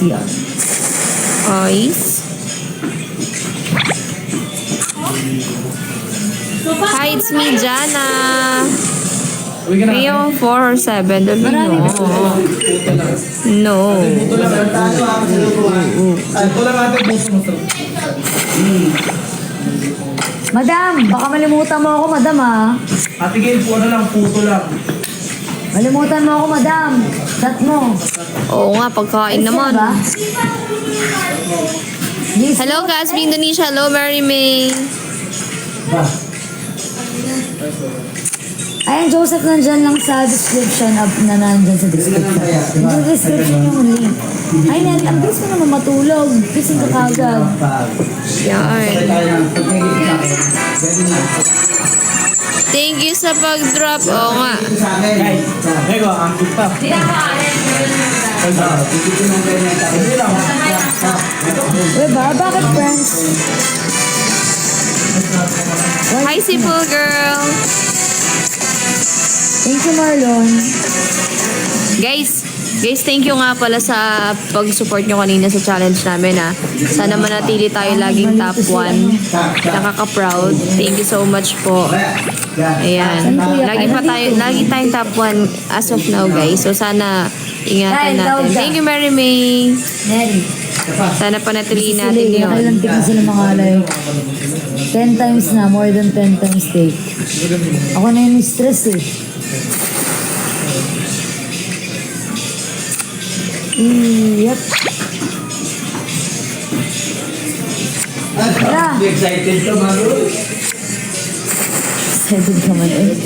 Yan. Ice. Hi, it's me, Jana. May yung 4 or 7. Doon no. No. Madam, baka malimutan mo ako, madam, ha? Atigil po, lang, puto lang. Malimutan mo ako, madam. Chat mo. Oo nga, pagkain naman. Ba? Hello, Gasby Indonesia. Hello, Mary May. Ayan, Joseph, nandyan lang sa description na nandyan sa description. Yung description yung link. Ay, Nel, ang bilis mo naman matulog. Gising ka kagad. Yan. Thank you sa pag-drop. Oo nga. Ego, ang kita. Uy ba? Bakit friends? Hi, Simple Girl. Thank you, Marlon. Guys, thank you nga pala sa pag-support nyo kanina sa challenge namin, ha. Sana manatili tayo laging top 1. Nakaka-proud. Thank you so much po. Ayan. Lagi tayong top 1 as of now, guys. So, sana ingatan natin. Thank you, Mary May. Neri. Sana panatiliin natin yun. Nakailantik na sila mga alay. 10 times na. More than 10 times take. Ako na yung stress eh. Yep. Tara. Excited ka, Maro? Excited ka man eh.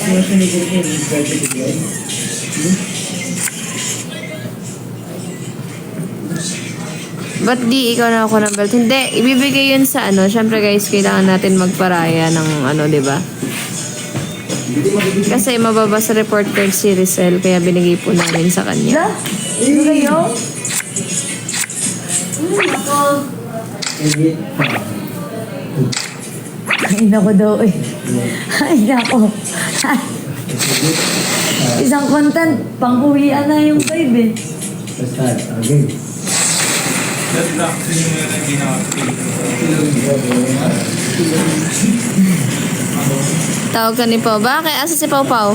Ba't di ikaw na ako ng belt? Hindi, ibibigay yun sa ano. Siyempre guys, kailangan natin magparaya ng ano, di ba? Kasi mababa sa report card si Rizal, kaya binigay po namin sa kanya. Tara. Ano kayo? Ay, nako daw eh. Ay, nako. Isang content, pang-uwian na yung vibe eh. Tawag ka ni Pao. Bakit? Asa si Pao Pao?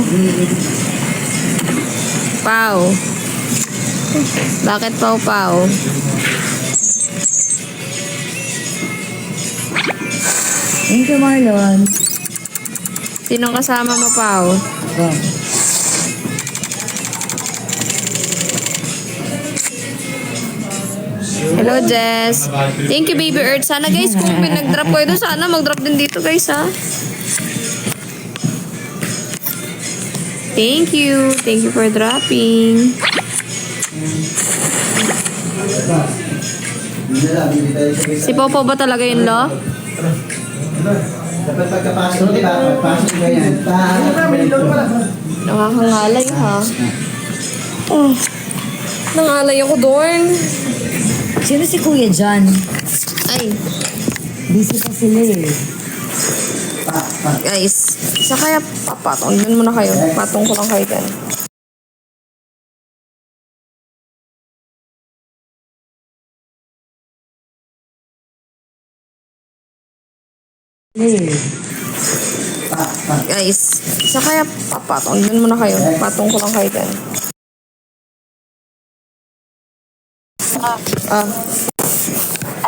Pao. Bakit Pao Pao? Thank you, Marlon. Sinong kasama mo, Pao? Hello, Jess. Thank you, Baby Earth. Sana, guys, kung pinag-drop ko ito, sana mag-drop din dito, guys, ha? Thank you. Thank you for dropping. Si Popo ba talaga yun, Lo? Dapat pagkapasok, di ba? Pagpasok ka yan. Nakakangalay, ha? Oh, nangalay ako doon. Sino si Kuya John? Ay, Busy pa sila eh. guys. Sa kaya papatong. Doon muna kayo. Patong ko lang kayo dyan. Guys, sa kaya papatong. Doon muna kayo. Patong ko lang kayo dyan.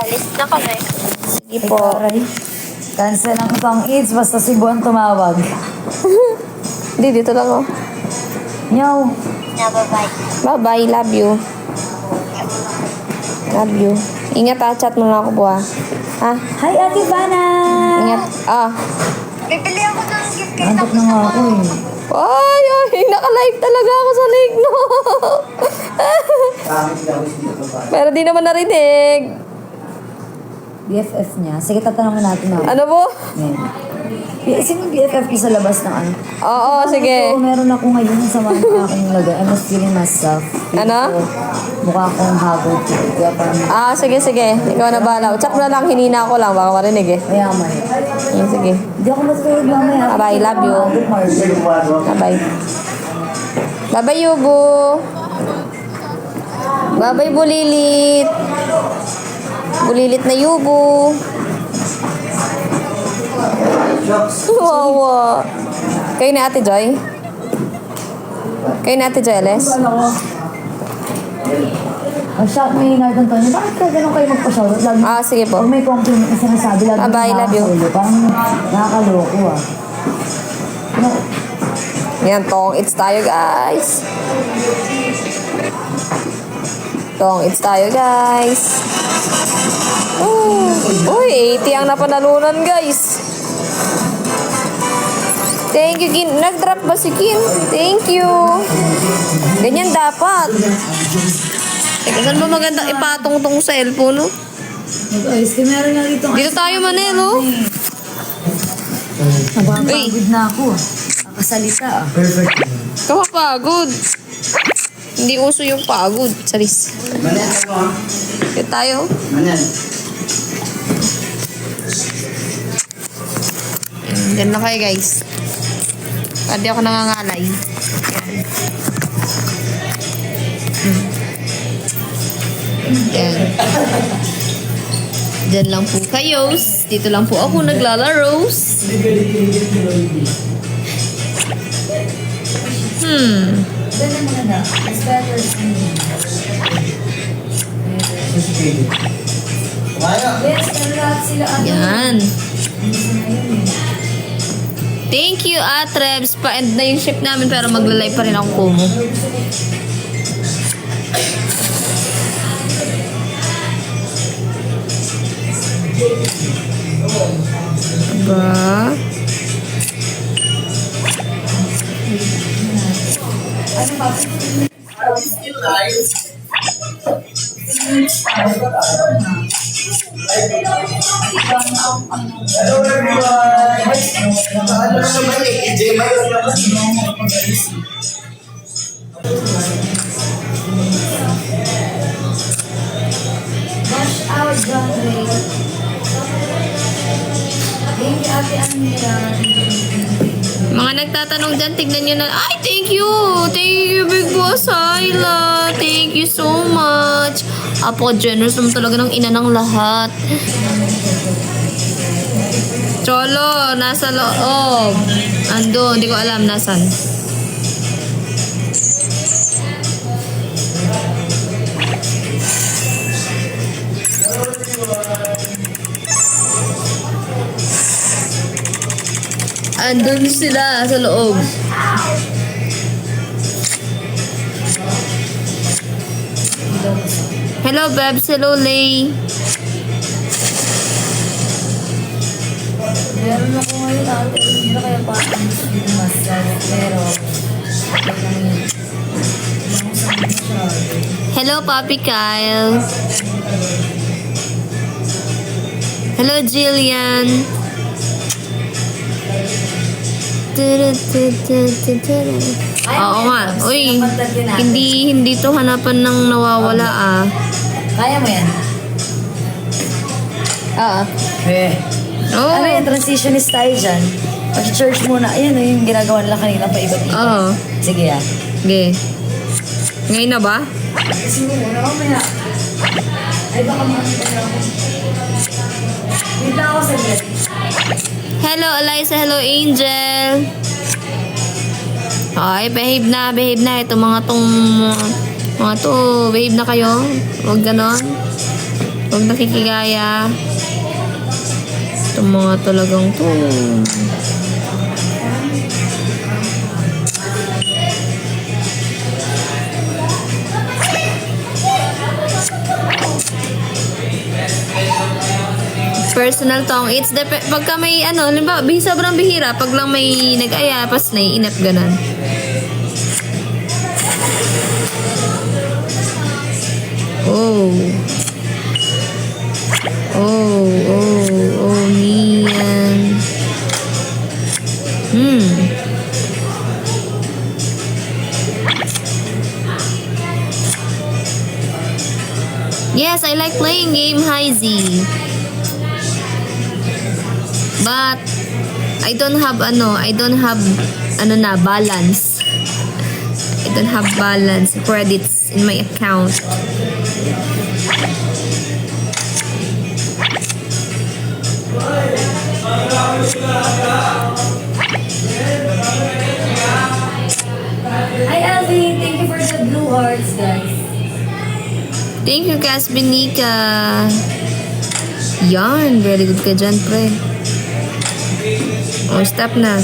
Alis na kami. Sige po. Aray. Cancel ang pang eats basta si Buwan tumawag. Hindi, dito lang ako. Nyaw. Bye-bye. Bye-bye. Love you. Love you. Ingat, ha. Chat mo na ako, buha. Ha? Hi, Ate Vanna! Ingat. Bibili ako ng gift card. Antok na nga ako eh. Ay, naka-live talaga ako sa link, no? Pero di naman narinig. BFF niya. Sige, tatanungin natin ako. Ano po? Sino yung BFF ko sa labas ng ano? Oo, sige. Ito, meron ako ngayon sa mga aking lagay. I'm not feeling myself. Ano? Mukha akong habog. Kaya parang Sige. Ikaw na bahala. Chat mo na lang, hinina ko lang. Baka marinig eh. mayaman. Sige. Hindi ako matulog mamaya. Bye, love you. Good morning. Bye. Bye-bye, Yugo. Bye-bye, bulilit. Bulilit na yubo. Wawa. Kayo na Ate Joy? Kayo na Ate Joy, Ales? Oh, shout me na ito, Antonio. Bakit ka ganun kayo magpa-shoutout? Lagi, Sige po. pag may compliment na sinasabi, lagi Bye-bye, love you. nakakasulo. Parang nakakaloko ah. Yan, tong it's tayo, guys. Tong it's tayo, guys. Uy, 80 ang napanalunan, guys. Thank you, Kin. Nag-drop ba si Kin? Thank you. Ganyan dapat. Teka, saan ba magandang ipatong tong cellphone, no? Guys, kaya meron nga dito. Dito tayo, Manelo. Napapagod na ako ah. Nakasalita ah. Perfect. Kapapagod. Hindi uso yung pagod. Saris. Manel, ako ha? Dito tayo. Manel. Diyan na kayo, guys. Hindi ako nangangalay. Yan. Diyan lang po kayo. Dito lang po ako naglalaro. Ganun mga na. It's better than me. Kaya. Yes, pero lahat sila ano. Yan. Gusto na yun eh. Thank you, Atrebs. Pa-end na yung ship namin pero magla-live pa rin ako kumo. Ba? Ano ba? Hello everyone! Ano na naman eh? EJ, mayroon naman. Wash out, John Ray. Thank you, Ate Amira. Mga nagtatanong dyan, tignan nyo na. Ay, thank you! Thank you, Big Boss Ayla! Thank you so much! Apo-generous naman talaga ng ina ng lahat. Cholo, nasa loob. Ando, hindi ko alam nasan. Andun sila sa loob. Hello, Babs. Hello, Lay. Meron ako ngayon, Ate. Hindi na kaya parang mas pero Hello, Papi Kyle. Hello, Jillian. Oo nga. Uy, hindi to hanapan ng nawawala ah. Kaya mo yan? Oo. Oh. Ano yung transitionist tayo dyan? Pag-church muna. Ayan o yung ginagawa nila kanina pa iba't-iba. Oo. Sige ah. Okay. Ngayon na ba? Sige muna, mamaya. Ay, baka makakita na ako. Wait lang ako saglit. Hello, Eliza. Hello, Angel. Ay, behave na. Behave na. Ito mga to. Behave na kayo. Huwag ganon. Huwag nakikigaya. Ito mga talagang to. Personal tong. It's the pagka may limbawa, sobrang bihira. Pag lang may nag-aya, pas naiinip, ganun. Oh. Oh, Mian. Yes, I like playing game, Hi Z. But I don't have balance. I don't have balance credits in my account. Thank you, Casbinica. Yan, very good ka dyan, pre. Oh, stop na.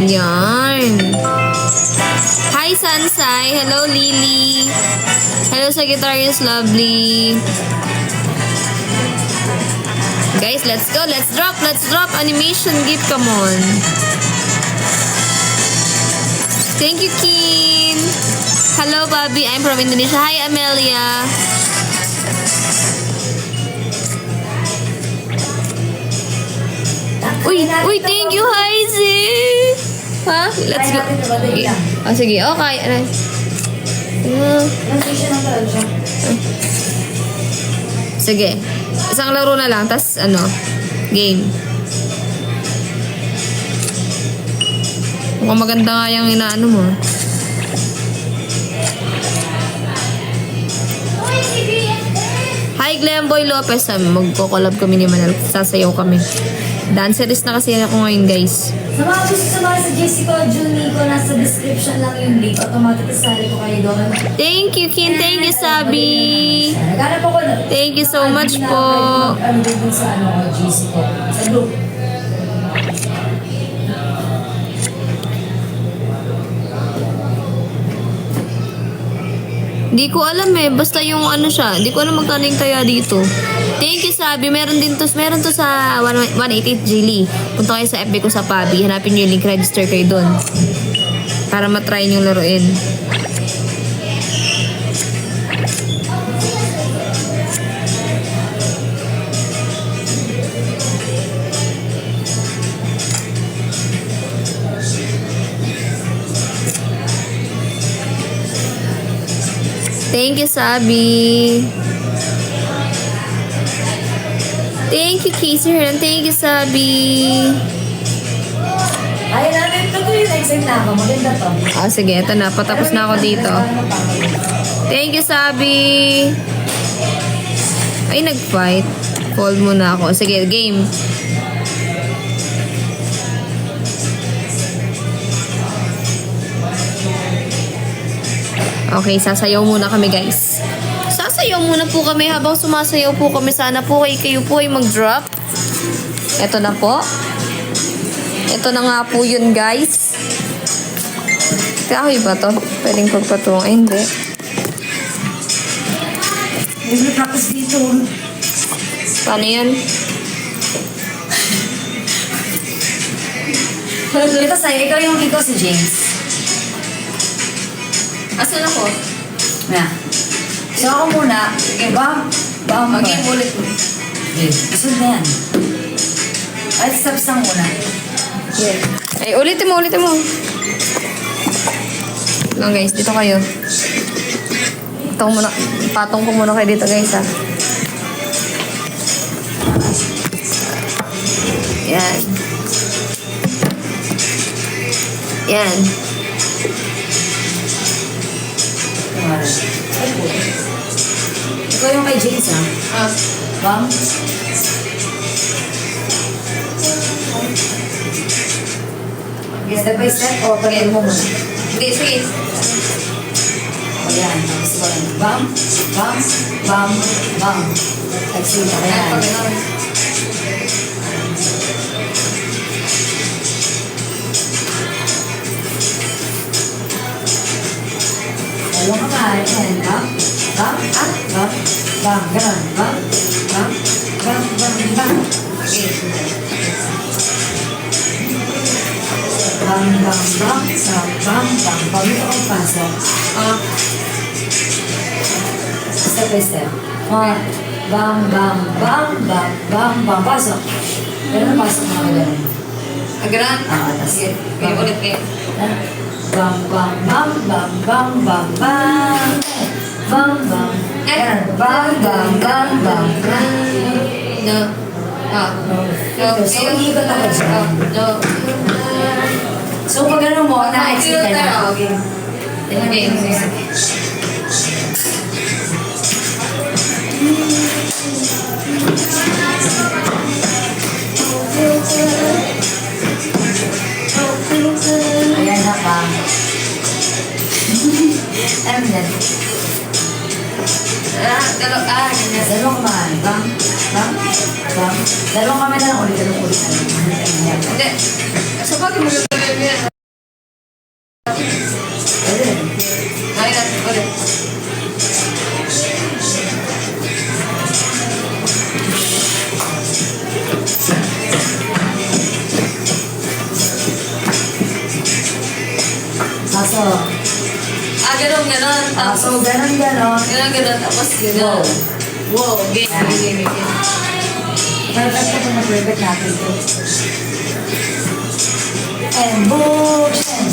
Yan. Hi, Sansai. Hello, Lily. Hello, Sagittarius Lovely. Guys, let's go. Let's drop. Let's drop. Animation gift. Come on. Thank you, Kin. Hello, Bobby. I'm from Indonesia. Hi, Amelia. Uy, thank you, Heisy. Ha? Let's go. Oh, sige. Okay. Sige. Isang laro na lang, tas game. Mukhang maganda nga yung inaano mo. Hi, Glenboy Lopez. Magko-collab kami ni Manal. Sasayaw kami. Dancerist na kasi ako ngayon, guys. Sa mga gusto sumali sa Jessica Junico, nasa description lang yung link. Automatic isali ko kayo doon. Thank you, Kin. Thank you, Sabi. Naghanap ako na. Thank you so much po. Ano din dun sa Jessica? Sa group. Di ko alam basta yung siya. Di ko alam magkano yung kaya dito. Thank you, Sabi. Meron to sa 188 Gili. Punta kayo sa FB ko sa Pabi. Hanapin nyo yung link. Register kayo doon. Para matry nyo laruin. Thank you, Sabi. Thank you, Casey Hernan. Thank you, Sabi. Ay, natin ito yung exam na ako. Maganda to. Sige. Ito na. Patapos na ako dito. Thank you, Sabi. Ay, nag-fight. Call muna ako. Sige, game. Okay, sasayaw muna kami, guys. Sasayaw muna po kami habang sumasayaw po kami. Sana po kayo po ay mag-drop. Ito na po. Ito na nga po yun, guys. Kahoy ba to? Pwedeng pagpatong. Ay, hindi. May practice dito. Paano yan? Ito sa'yo, ikaw si James. Asan ako? Na. So ako muna, bam. Mag-game ulit mo. Okay, isod na yan. Ay, steps lang muna. Yeah. Ay, ulitin mo. Lang, guys. Dito kayo. Patong ko muna kayo dito, guys, ha. Yan. Yan. Ikaw yung kay James, ha? Bam. Step by step, o pagyan mo muna. Hindi, sige. O yan, tapos ko lang. Bam. Exhale ka, ayan. Dalawang kamay, ayan. Bam. Ganon. Bam. Okay. Bam. Pagod ako pasok. Step by step. Bam. Pasok. Ganun pasok na ako ganun. Agaran? Sige. Kayo ulit kayo. Bam. Ganun. Bam. No. So, iikot ako dyan. No. So, pag ganun mo, na-exit ka na. Okay. Okay. ganyan. Dalawang kumain. Bang. Dalawang kami na lang ulit. Dalawang ulit. Hindi. Sa bagay mo gagawin yan. Ayun. Kaya natin ulit. Kaso, Ganon. so, Tapos, ganon. ganon. Tapos, ganon. Wow. Game. Perfect ito na perfect natin ito. And motion.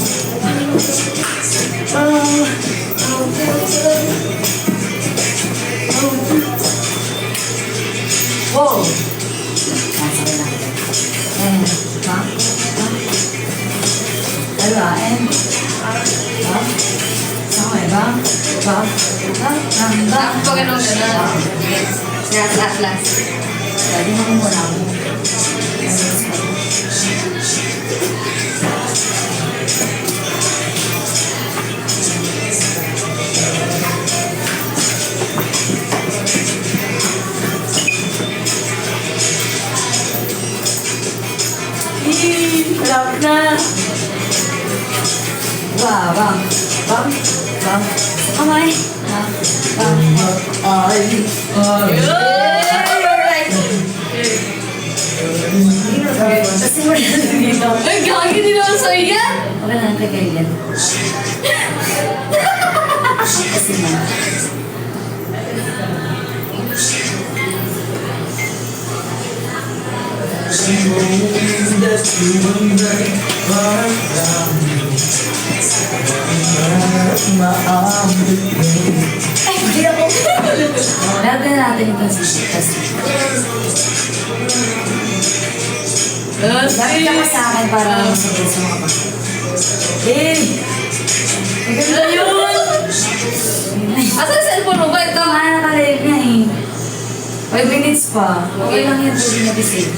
Wow. Nasakay na. And, dalawa, and, sakay, bang. Tapos, pag ganon. Last. Lagi mo kung muna ako. Malapit na. Bang. Kamay. Bang. Kasi mo dito. Ay, gagi din ako sa iyan! Okay na, kakayan. Kasi na. Ay, hindi ako. Lagyan natin ito sa sitas. Lagi ka sa akin para masagot sa mga kapatid. Maganda yun! Asan yung cellphone mo ba ito? Nakalive niya 5 minutes pa. Okay lang yan, pwede na bisig.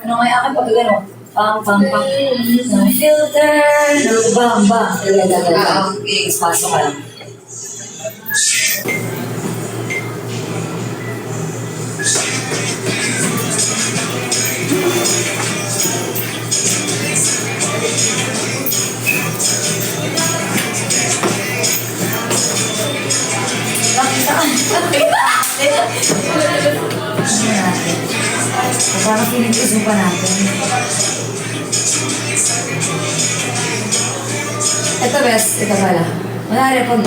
Ano nga yung akin pag gano'n? Pang. No filter, no bang. Okay. Pasok ka lang. Parang pinag-isip pa natin. Ito best, ito pala. Manari, pag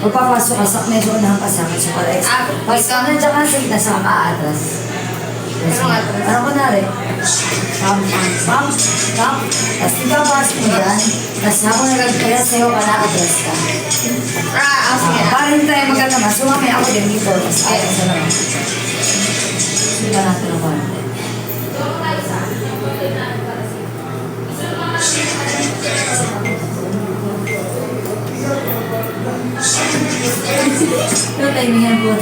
magpapasok ka, medyo unahan pa sa akin. So, para pag nandiyan ka sa gitna, saka maatras. Parang kunwari, pam. Tapos ipapasok mo dyan. Tapos habang nagkaya sa'yo ka, naatras ka. Sige. Para hindi tayo magkatama. So, mamaya ako din dito. Tapos atras na naman. Sila natin ang konti. Ano timing yan po?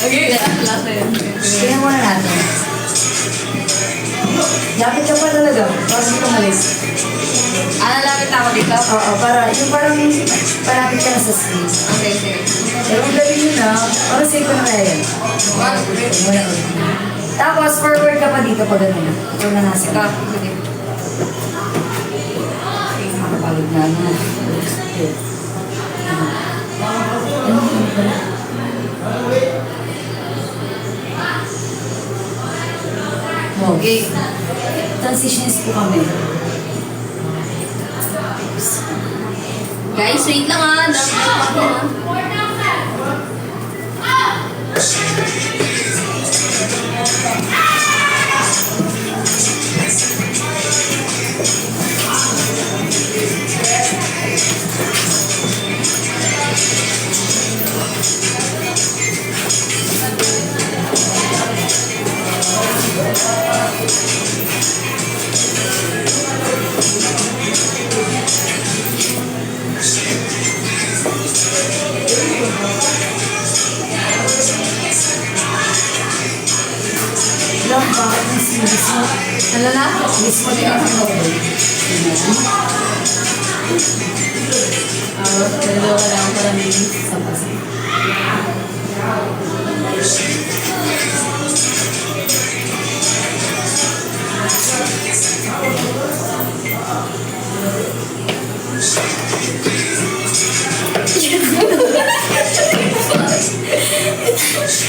Okay, last na yun. Tingnan muna natin. Lapit ka pa talaga. Para hindi ka malis. Lapit ako dito? Oo, para yung parang parapit ka na sa screen. Okay, sige. Pero ang galing yun na, para safe ko na kaya yan. Muna ulit. Tapos forward ka pa dito pag gano'n na. Ikaw na nasa ka. Okay. Makapagod na na. Okay. Transitions po kami. Guys, wait lang ah. Lang, bakit ng series mo? Ano na? Miss mo din ang novel. Pero wala akong parang Sa basa.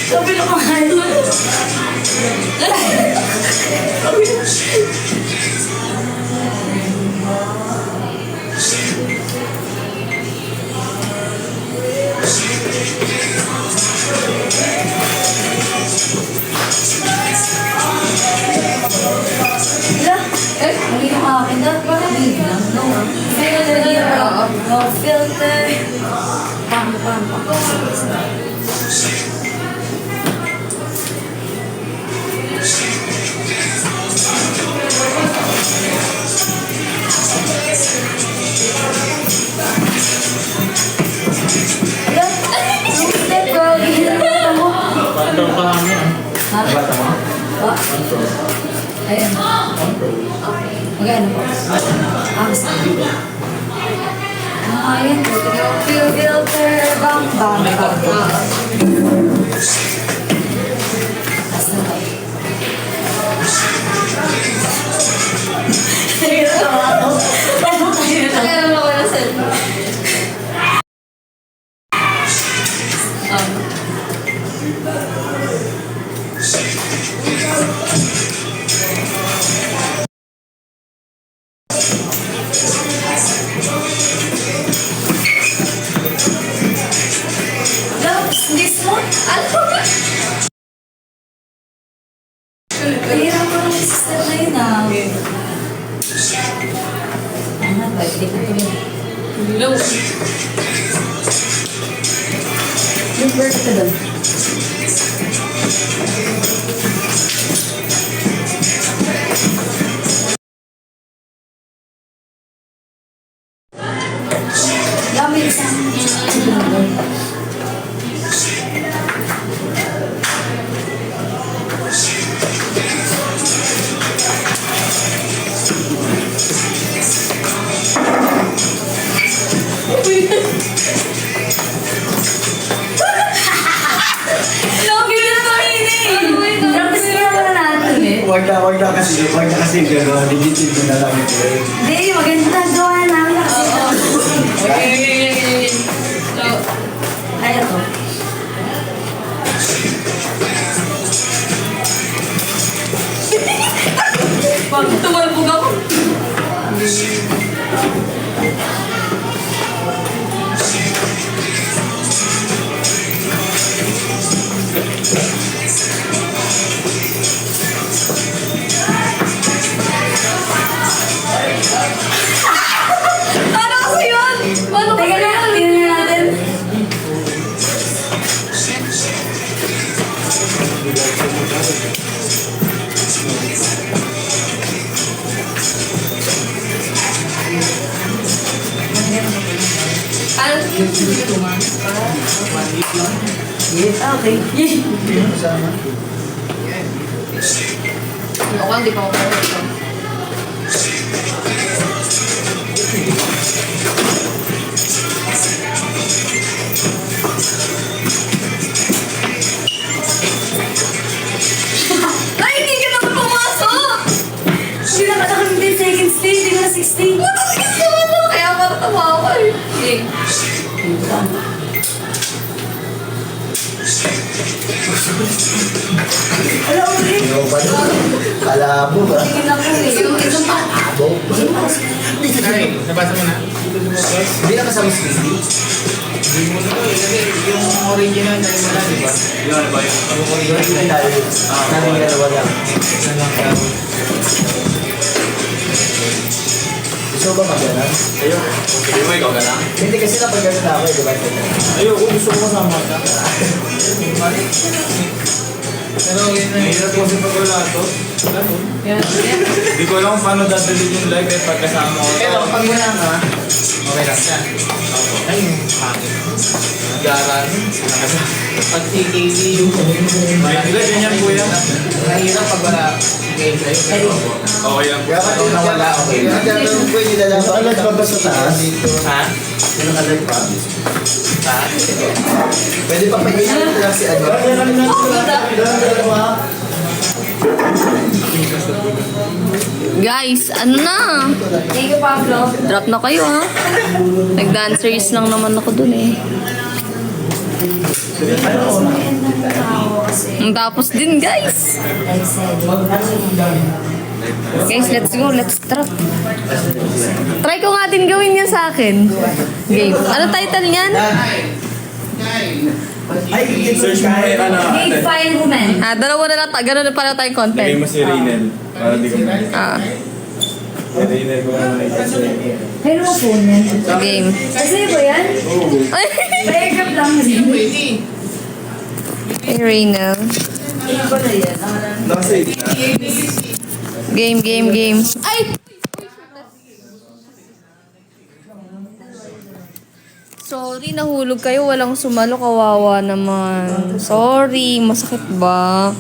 Sabi na mahal. Eh? Mali yung akin. Dapat parang big lang. No. No filter. Pam, pam, pam. Hello? Step, bro. Gihirap mo. Patong pa kami. Ha? Bata mo? Ayan. Magkano po? Basta. Ayan. Filter. Bang, bang, bang. Basta na. Alam mo ko na cellphone. Love, this one? Ano ba? Mahirap ko ng sister na yun ah. Ano ba? Hindi ko yun. Hello. Yung bird ka doon. Dami isang Lagi na kami eh. practice nga naman natin eh. Wag na kasi gano'n. Digitin ko na lang ito eh. Hindi, maganda gawa namin kasi. Okay. So, Ay, ito. pag tumalbog ako. Ano kasi yun? Paano Teka kasi lang, yun? tingnan natin. Ano? Okay. Ako, hindi pa ako perfect. Ay, hindi ka naman pumasok! Hindi na pala kami din second stay, hindi ko na 16. Matagal naman ako, kaya matatawa ako eh. Okay. Wala ko rin. Ikaw ba doon? Kalabo ba? Tingin ako eh. Yung isang pa. Abo? Nabasa mo na? Hindi na kasama si Christy. Hindi mo na kasi yung original na yung wala, di ba? Yun, ba yung Yung hindi tayo. Namin nga wala. Gusto ba mag-ganan? Ayun. Hindi mo ikaw ka na? Hindi kasi napag-ganan na ako eh, di ba? Ayun, gusto ko kasama ka. Pero yun na hirap kasi pag wala to. Hindi ko alam kung paano dadalhin yung live eh pagkasama ko. Pero pag wala ka, Okay lang siya. Ay, yung hangin. Nag-aaral. Pag TKC yung hindi ba ganyan kuya? Mahirap pag wala game sa'yo. Pero okay lang. kaya pag nawala, okay. Kaya ko yung nilalaman. Yung alert pa ba sa taas? Ha? Yung alert pa? Ha? Pwede pa pag-iinit lang si ano? Guys, ano na? Thank you, Pablo. Drop na kayo ha. Nag-dancers lang naman ako dun eh. Ang tapos din guys. I said, Guys, let's go. Let's trap. Try ko nga din gawin niya sa akin. Game. Ano title niyan? Ay, Search mo may ano. Big fine woman. Dalawa na lang. Ganun na pala tayong Lagay content. mo si Raynel. Para di ko may. Ah, Si Raynel ko na nakita siya. Kaya mo phone yan. game. Kasi ba yan? Ay, Pa-aircraft lang. hey, Reynel. Iba na yan. Nasa Game, game, game. Ay! Sorry, nahulog kayo. Walang sumalo. Kawawa naman. Sorry, masakit ba?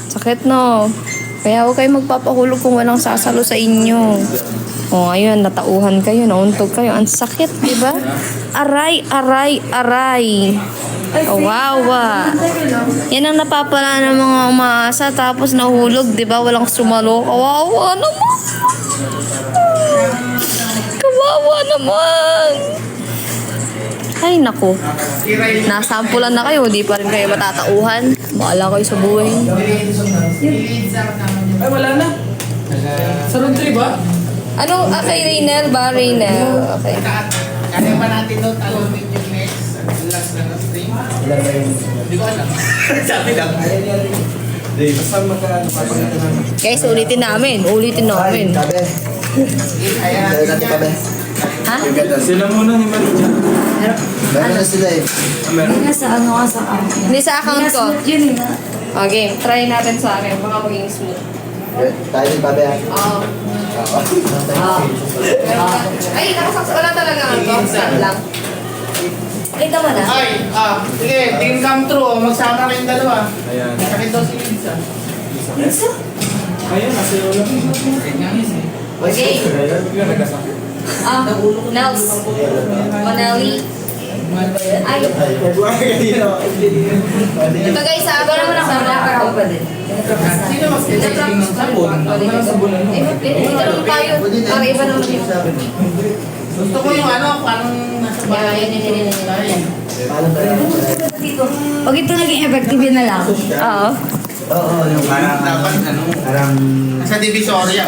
Sakit no. Kaya huwag kayo magpapahulog kung walang sasalo sa inyo. O ngayon, natauhan kayo, nauntog kayo. Ang sakit, di ba? Aray, aray, aray. Kawawa. Yan ang napapala ng mga umaasa tapos nahulog, di ba? Walang sumalo. Kawawa naman. Kawawa naman. Ay, naku. Nasampulan na kayo, di pa rin kayo matatauhan. Baala kayo sa buhay. Ay, wala na. Sa room 3 ba? Ano? Kay Reynel ba? Reynel. Okay. Kaya pa natin doon, alam mo yung next. Last na stream. Hindi ko alam. Sabi lang. Basta magkaano pa namin. Guys, ulitin namin. Ulitin namin. Sabi. Kaya Dahil natin pa ba? Ha? Sila muna ni Manu dyan. Meron na sila eh. Hindi nga sa ano nga sa account. Hindi sa account ko. Yun eh na. Okay, try natin sa akin. Baka maging smooth. Tayo din pa ba? Oo. Ay, wala talaga nga to. Saan lang. Kita mo na. Ay, sige, team come true. Magsama kayong dalawa. Ayan. Sakit daw si Lisa. Lisa? Ayun, nasa ulo. Okay. Yun, nagkasakit. Nels. Manali. Ay, ito guys, sa Ito naman ako nakakaraw pa din. Sino mas sabon? Ano sabon? Dito naman tayo. Para iba naman yun. Gusto ko yung ano, parang nasa bahay. Pag ito naging effective yun na lang. Oo. Oo, yung Parang dapat ano, parang sa Divisoria.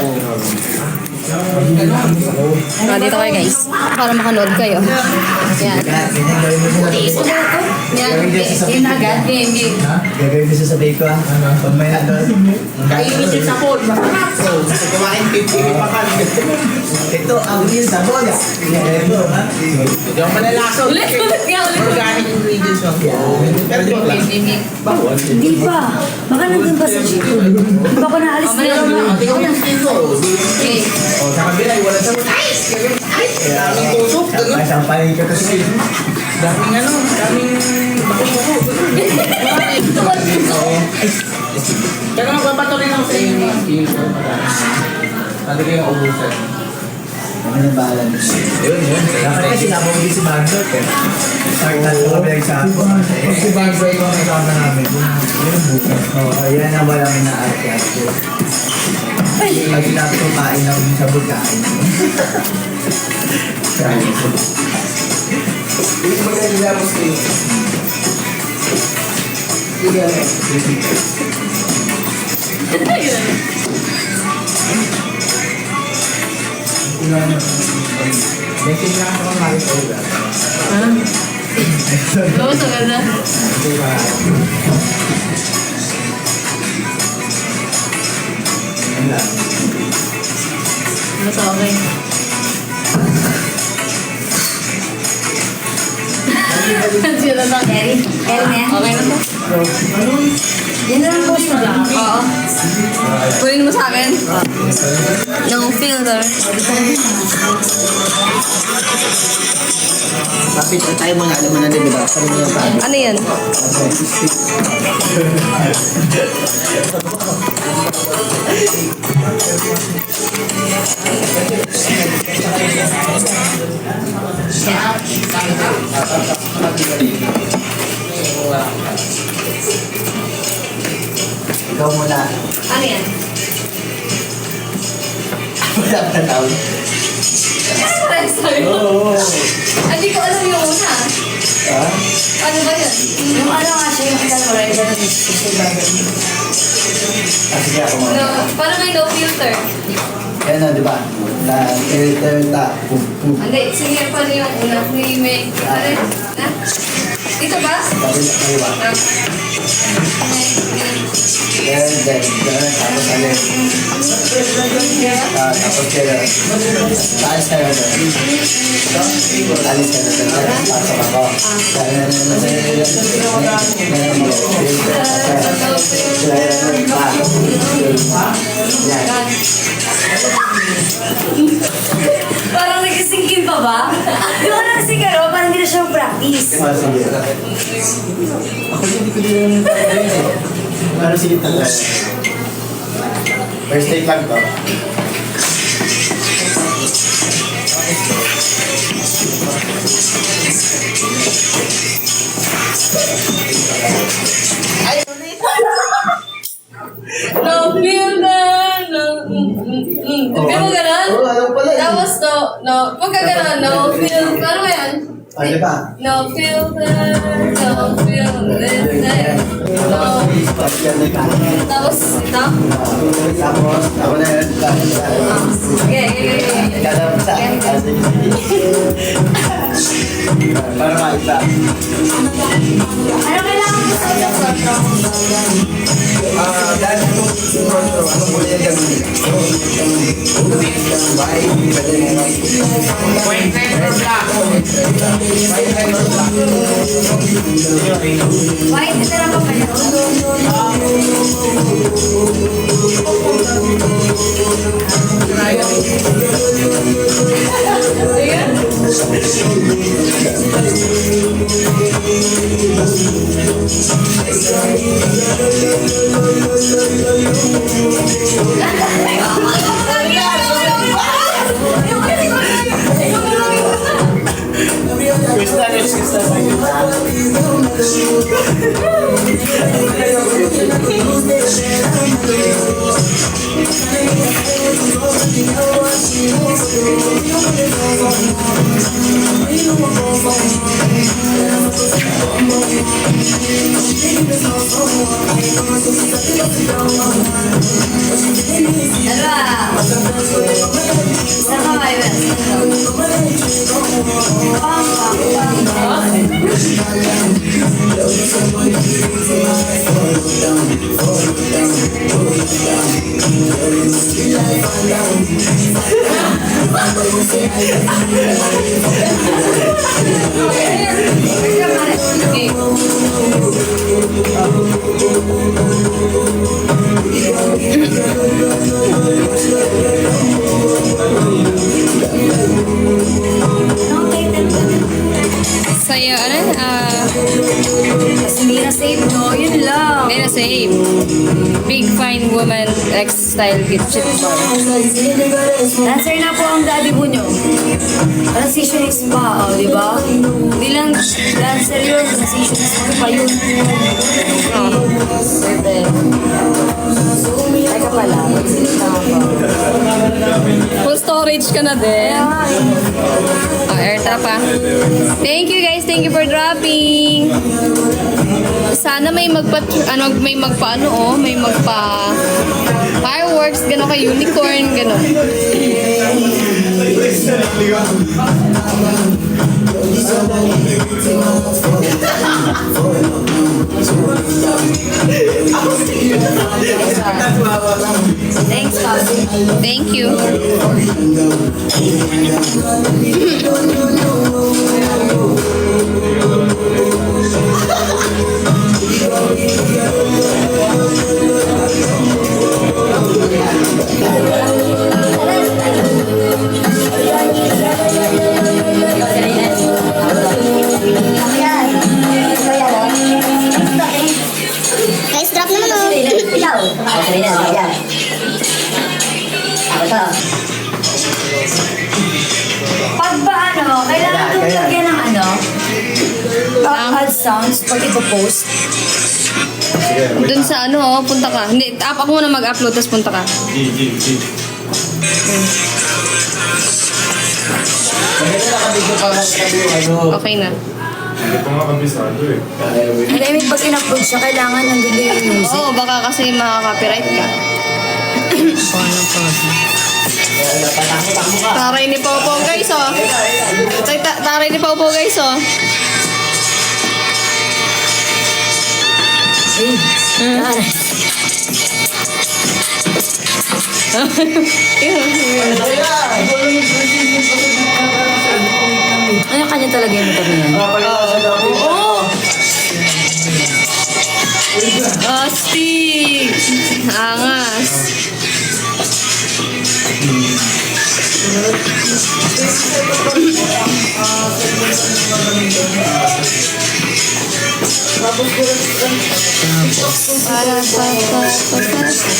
Dito kayo guys. Para makanood kayo. Yan. Yan. Yun agad. Game, game. gagawin ko sa ko ah. Pag may nandun. Kainin yung sapon. So, kumain 50 pa ka. Ito ang real sabon. Hindi ako manalaso. Ulit nga, ulit. Organic ingredients lang. Pero di ba lang? Game, game. Hindi pa. Baka nandun pa sa Chico. Hindi pa ako naalis na yun. Hindi ko pinagsikin ko. Game. O, sa kabila, wala sabon. Daming tusok. Ay, sampaling ka to siya. Daming ano, daming bako-bako. Pero magpapatuloy lang sa inyo. Sabi ko yung ubusan. Ano yung balance? Yun. Dapat kasi sinabog si Magdot eh. Start na ito kami nagsapo. Pag si Bagboy ko kasama namin, yun ang bukas. Oo, yan ang walang ina-arte-arte. Pag sinabi ko kain ako sa pagkain. Hindi ko maganda nila mo Message lang ako kung bakit kayo ba? Oo, sa ganda. Hindi ba? Yan lang. Basta okay. Sila na. Carry na yan. Okay na to? Yan na lang post mo dyan. Oo. Kunin mo sa akin. No filter. Kapit na tayo muna. Alam mo na din, di ba? Sabi mo yung paano. Ano yan? Ikaw muna. Ano yan? Wala ka tawag. Sorry. Hindi ko alam yung una. Ha? Ano ba yan? Yung ano nga siya, yung ilan wala iba na gusto gagawin. Ah, sige ako No, muna. para may no filter. Yan na, di ba? Filter, pum, pum. Hindi, sige, paano yung una? May, ano? Ha? Dito ba? Sabi na kayo ba? Then, tapos alin. Tapos kayo. Taas kayo doon. Alis ka na doon. Pasok ako. Yan. Parang nag-singkin pa ba? Di ba na sigaro, parang hindi na siya practice. Ah, sige. Ako hindi ko din pero sige talaga. First take lang to. No filter, no. Sabi mo ganun? Oo, alam pala eh. Tapos no, pagka ganun, no filter. Ano ba yan? Ah, di ba? No filter, no filter, no. Tapos ito? Tapos, ako na yun. Okay. Kadang sa para makita. Ano kailangan mo sa iyo? Dahil anong muli yung gagawin? White, ito lang pa pala. Saya, ano? Hindi na save, no? Yun lang. Hindi na save. Big Fine Woman X-Style Kitchen Bar. Dancer na po ang daddy po nyo. Transitionist pa, di ba? Hindi lang dancer yun, transitionist pa yun. Perfect. Ay ka pala, magsilita ka pa. Full storage ka na din. Air trap ah. Thank you guys. Thank you for dropping. sana may magpa fireworks, gano'n kay unicorn, gano'n. Thanks, Papi. Thank you. Guys, drop naman oh. Ikaw. Ako sa rin yan. Ako to. Pag ba kailangan itong lagyan ng add sounds pag ipopost. Dun sa punta ka. Hindi, ako muna mag-upload, tapos punta ka. Okay na. Hindi ko nga kabisado eh. And I mean, pag in-upload siya, kailangan nandun din yung music. Oo, baka kasi makaka-copyright ka. Taray ni Popo guys, oh. Taray ni Popo guys, oh. Ano kanya talaga yung motor niya? Oo. Astig. Angas.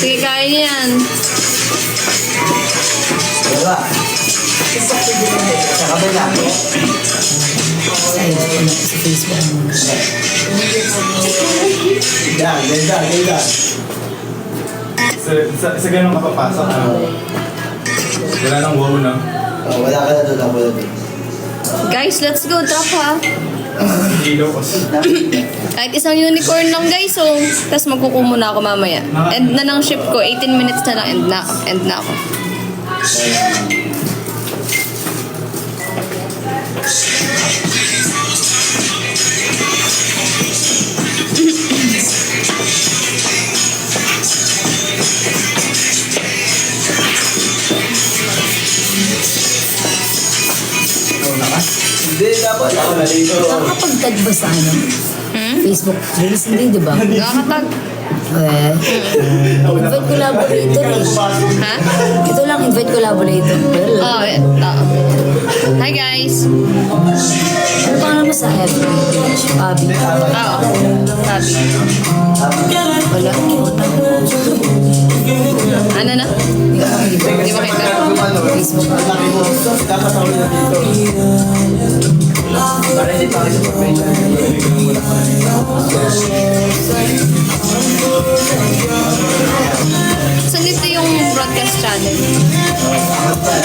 Sige, kaya niyo yan. Diba? Sa kabila. Sa Facebook. Ganda. Sa ganun ka papasok, wala nang wow na. Wala ka na doon, wala doon. Guys, let's go. Drop ha. Ilaw kasi. Kahit isang unicorn lang guys, oh. Tapos magkukumo na ako mamaya. End na ng ship ko. 18 minutes na lang. End na ako. Hindi, dapat ako na dito. Nakakapag-tag ba sa Hmm? Facebook Reels? Hindi, di ba? Nakakatag. Invite collaborator eh. Ha? Ito lang, invite collaborator. Oh, hi guys. Ano pa naman sa FB page? Pabi. Oo. Sabi. Wala. Ano na? Hindi makita. Facebook. Laki mo. Dapat ako na dito. Para hindi pa kayo sa profession. Saan dito yung broadcast channel?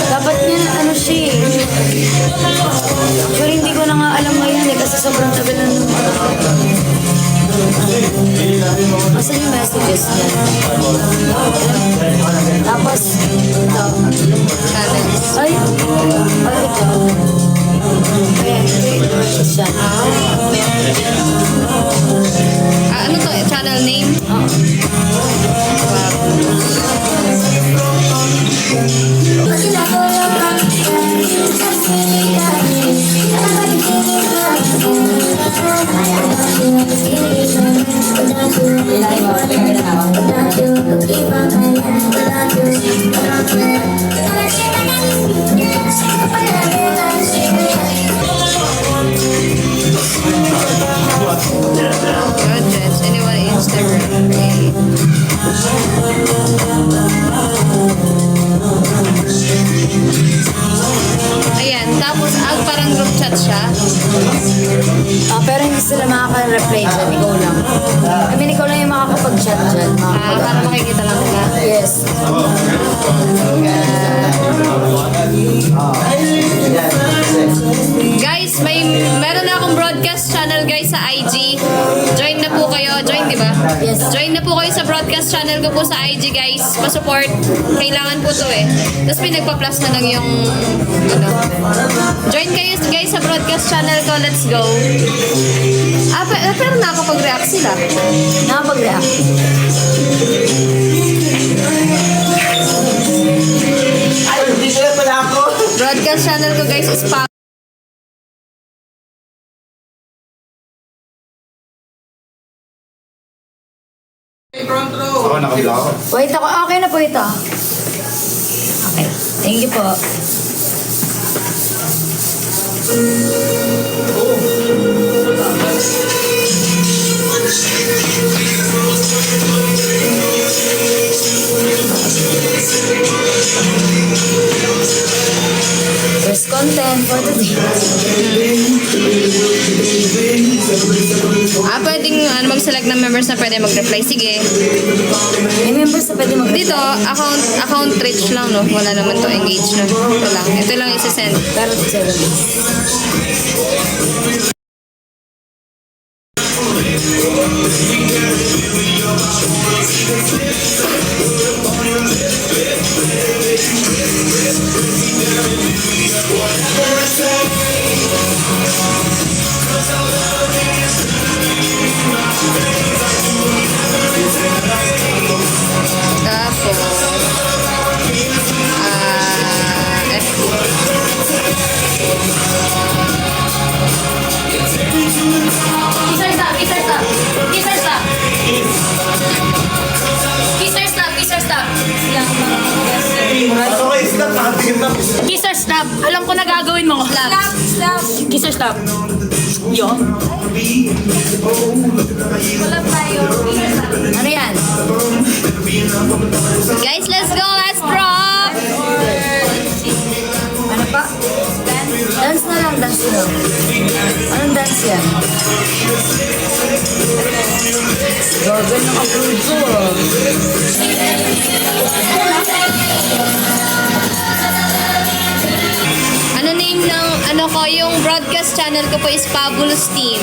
Dapat niya siya eh. Pero hindi ko na nga alam ngayon eh kasi sobrang tagal na nung asan yung messages niya? Tapos, ito. Channels. Ay, ito. Ayan, ito yung siya. Ano to? Channel name? Projects. Anyone Instagram. Great. Ayan. Tapos, parang group chat siya. Pero hindi sila makaka-reply dyan. Ikaw lang. I mean, ikaw lang yung makakapag-chat dyan. Para makikita lang nila. Yes. Guys, meron na akong broadcast channel guys sa IG. Join na po kayo. Yes. Join na po kayo sa broadcast channel ko po sa IG, guys. Pa-support. Kailangan po to eh. Tapos pinagpa-plus na lang yung ano. Join kayo guys sa broadcast channel ko. Let's go. Pero nakakapag-react sila. Nakapag-react. Ay, hindi sila pala ako. Broadcast channel ko guys is Ako nakabla ako. Wait ako. Okay na po ito. Okay. Thank you po. First content for today. pwedeng mag-select ng members na pwede mag-reply. Sige. May members na pwede mag-reply. Dito, account reach lang, no? Wala naman to engage na. Ito lang. Ito lang isa-send. Pero 7 days. Tapos, FB. Kisser stop! Kisser stop! Kisser stop! Kisser stop! Kisser stop! Okay, stop. Nakatingin na. Kisser stop! Alam ko na gagawin mo. Stop! Stop! Kisser stop! Yo? Ano yan? Guys, let's go! Let's rock! Ano pa? Dance na lang, dance na lang. Anong dance yan? Gagawin ng upload ko. Ano name ng, ano ko, yung broadcast channel ko po is Fabulous Team.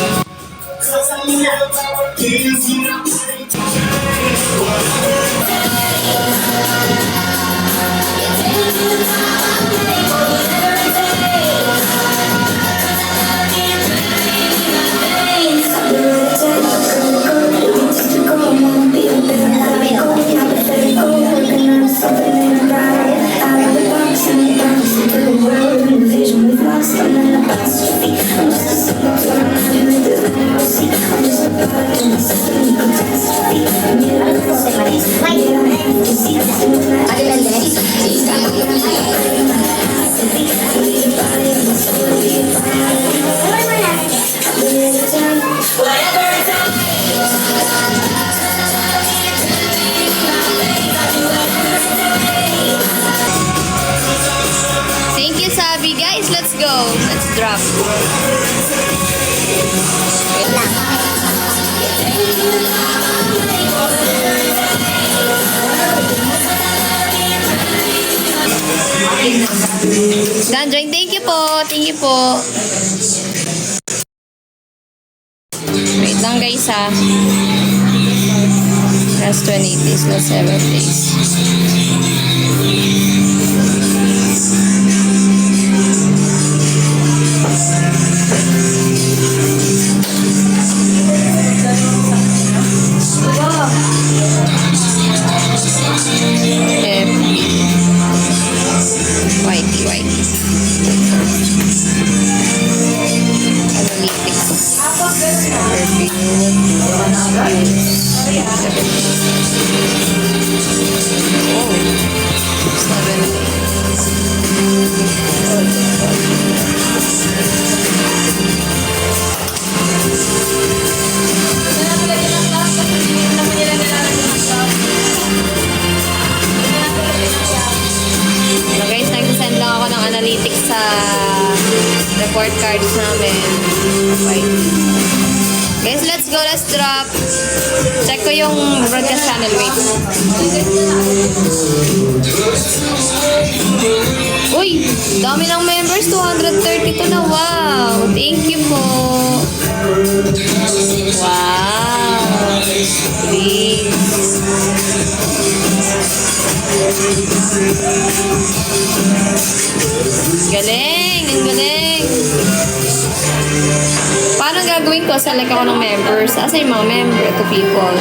Thank you, Sabi. Guys, let's go. Let's drop. Wait lang. Danjoy, thank you po. Thank you po. Wait lang guys ha. Last 20 days, last 7 days. So guys, nagsasend lang ako ng analytics sa report cards namin. Okay. Guys, let's go. Let's drop. Check ko yung broadcast channel. Wait. Uy! Dami ng members. 232 na. Wow! Thank you po. Wow! Please. Galing! Ang galing! Paano gagawin ko? Select ako ng members. Asa yung mga member? Ito people.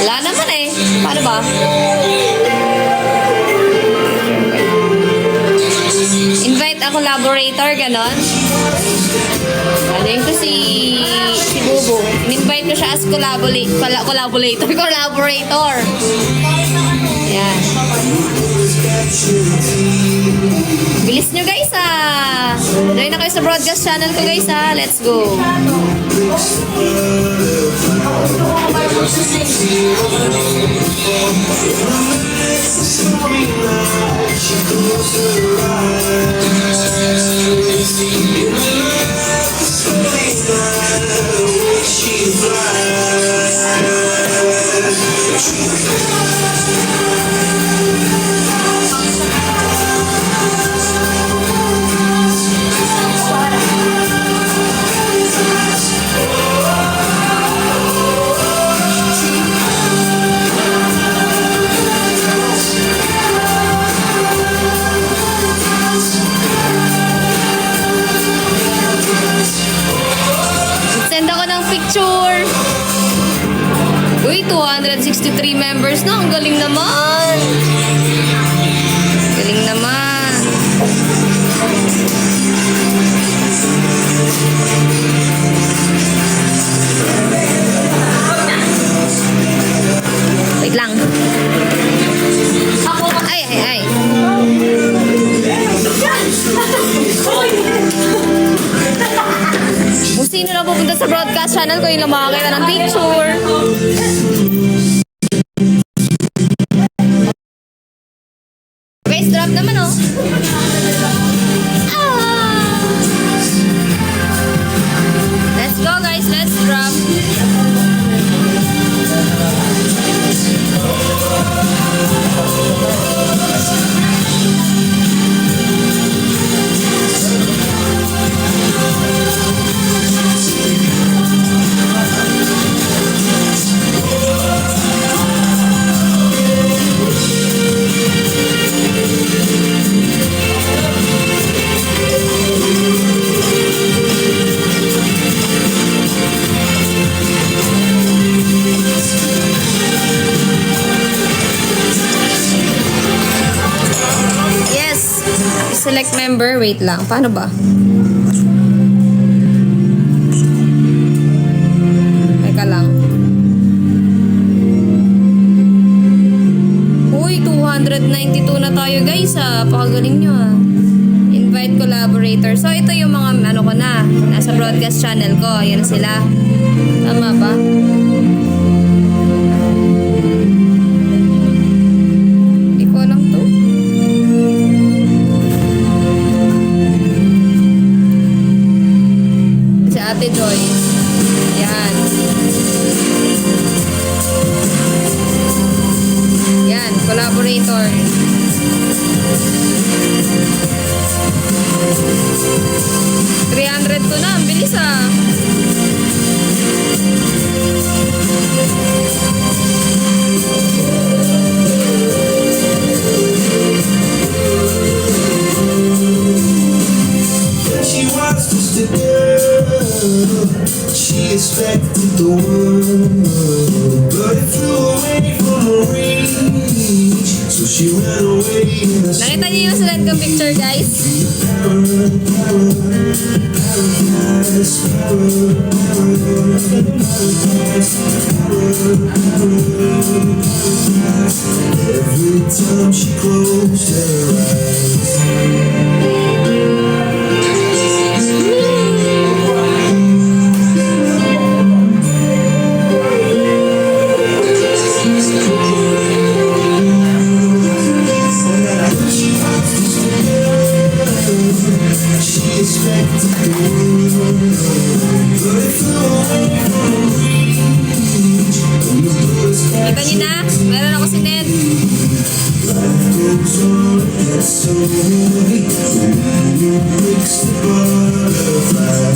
Wala naman eh. Paano ba? Invite a collaborator, ganon. Galing ko si Bubu. In-invite ko siya as collaborator. Yan. Bilis nyo guys ah. Join na kayo sa broadcast channel ko guys ah. Let's go. Send ako ng picture. Uy, 263 members na. Ang galing naman. Galing naman. Wait lang. Ay. Kung sino na pupunta sa broadcast channel ko, yung lang makakita ng picture. Guys, drop naman oh. Let's go guys, let's drop. Select member. Wait lang. Paano ba? Teka lang. Uy, 292 na tayo guys ah. Pakagaling nyo ah. Invite collaborator. So ito yung mga ano ko na. Nasa broadcast channel ko. Ayan sila. Tama ba? Hindi ko alam to. Ate Joyce. Yan. Yan, collaborator. $300 to na. Ang bilis ah. She was just a girl. She expected the world, but it flew away from her reach. So she ran away in the Nakita niyo yung slide kong picture guys? Every time she closed her eyes. She expected the world, but it flew away from Ned. goes on, it's so heavy. When you mix the butterfly,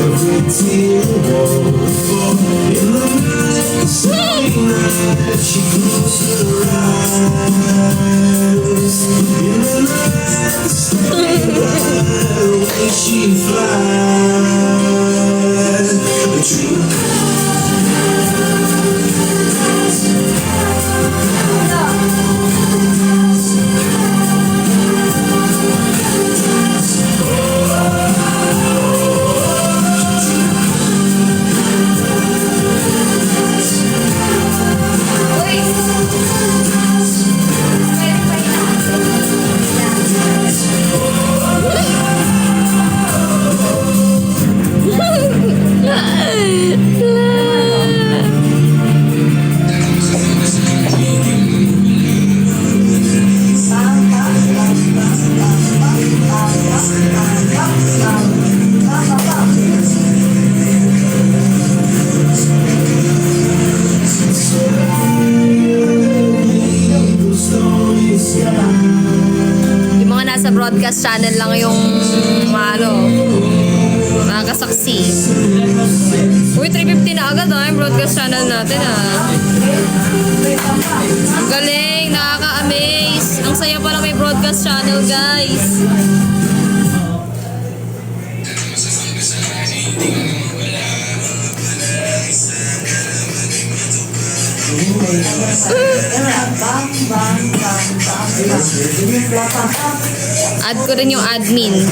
every tear won't fall. In the night, starry night, she closes her eyes. In the night, starry night, when she flies. A dream. Yung mga nasa broadcast channel lang yung makakasaksi. Uy, 350 na agad yung broadcast channel natin Ang galing, nakaka-amaze. Ang saya pala may broadcast channel, guys. Add ko rin yung admins.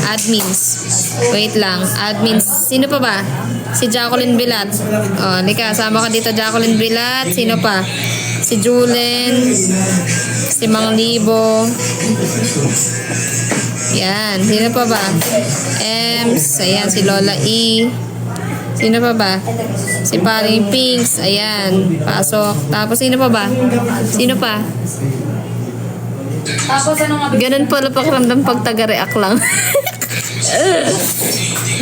Wait lang, admins. Sino pa ba? Si Jacqueline Bilat. Oh, lika, sama ka dito, Jacqueline Bilat. Sino pa? Si Julen. Si Mang Libo. Yan, sino pa ba? Ems, ayan, si Lola E. Sino pa ba? Si Paring Pinks. Ayan. Pasok. Tapos sino pa ba? Sino pa? Tapos ano nga? Ganun pala pakiramdam pag taga-react lang.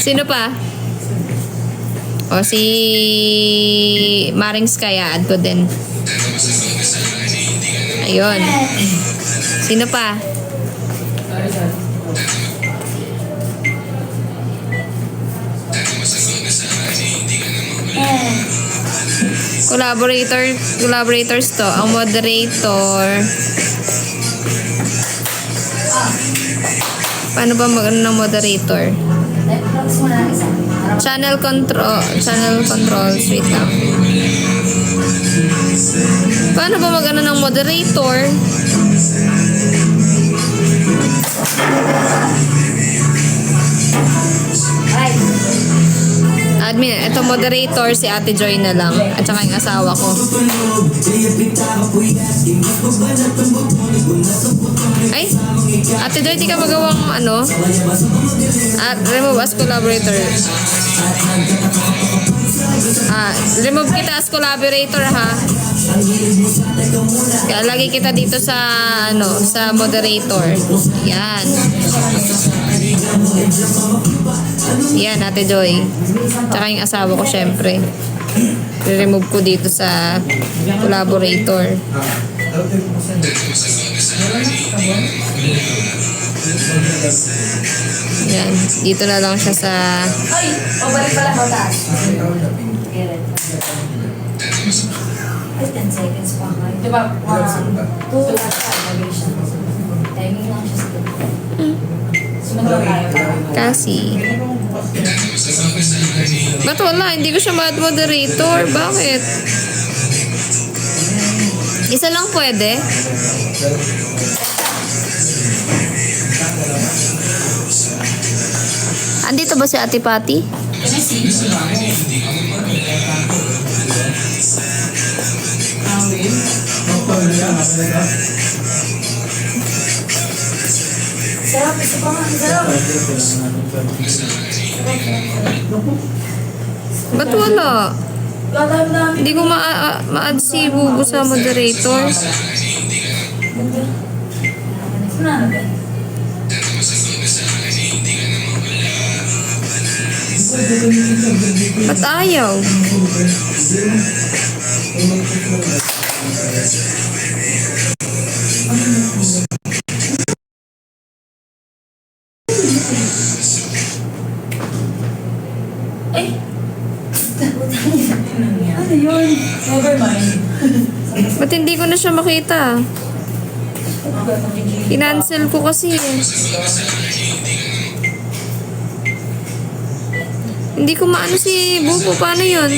Sino pa? O si Maring Sky. Add ko din. Ayun. Sino pa? Collaborators to. Ang moderator. Paano ba mag-ano ng moderator? Tapos mo na isa. Channel controls. Wait lang. Paano ba mag-ano ng moderator? Ay, Admin, ito moderator si Ate Joy na lang. At saka yung asawa ko. Ay, Ate Joy, di ka magawang ano? Remove as collaborator. Remove kita as collaborator ha. Kaya lagi kita dito sa sa moderator. Yan. Yan, Ate Joy. Tsaka yung asawa ko, syempre. I-remove ko dito sa collaborator. Yan. Dito na lang siya sa... ay! O, balik pala ko taas. Ay, 10 seconds pa nga. Diba? 1, 2, 3, timing lang siya sa sumunod tayo. Kasi... Ba't wala? Hindi ko siya moderator. Bakit? Isa lang pwede? Andito ba si Ate Patty? Sarap, isa pa nga. Sarap. Ba't wala? Latay na. Hindi ko ma-add si Bubu sa moderator. Ba't ayaw? Ano yun? Never mind. Ba't hindi ko na siya makita? Kinancel ko kasi eh. Hindi ko maano si Bubo. Paano yun?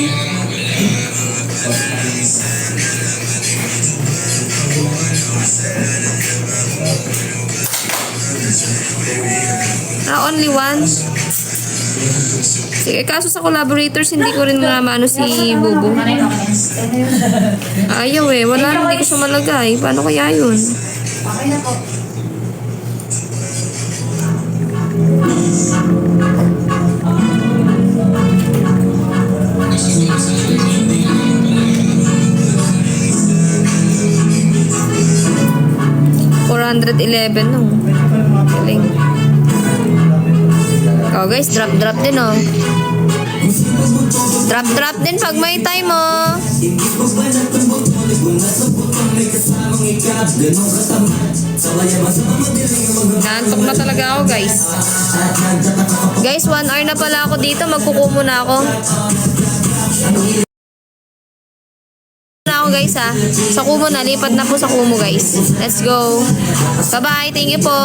Only one? Sige, kaso sa collaborators, hindi ko rin na maano si Bubo. Ayaw eh. Wala, hindi ko siya malagay. Paano kaya yun? Okay na po. $411 no. Galing. Oh guys, drop din oh. Drop din pag may time oh. Naantok na talaga ako guys. Guys, 1 hour na pala ako dito. Magkukumo na ako. Guys ha. Sa Kumu na. Lipat na po sa Kumu guys. Let's go. Bye bye. Thank you po.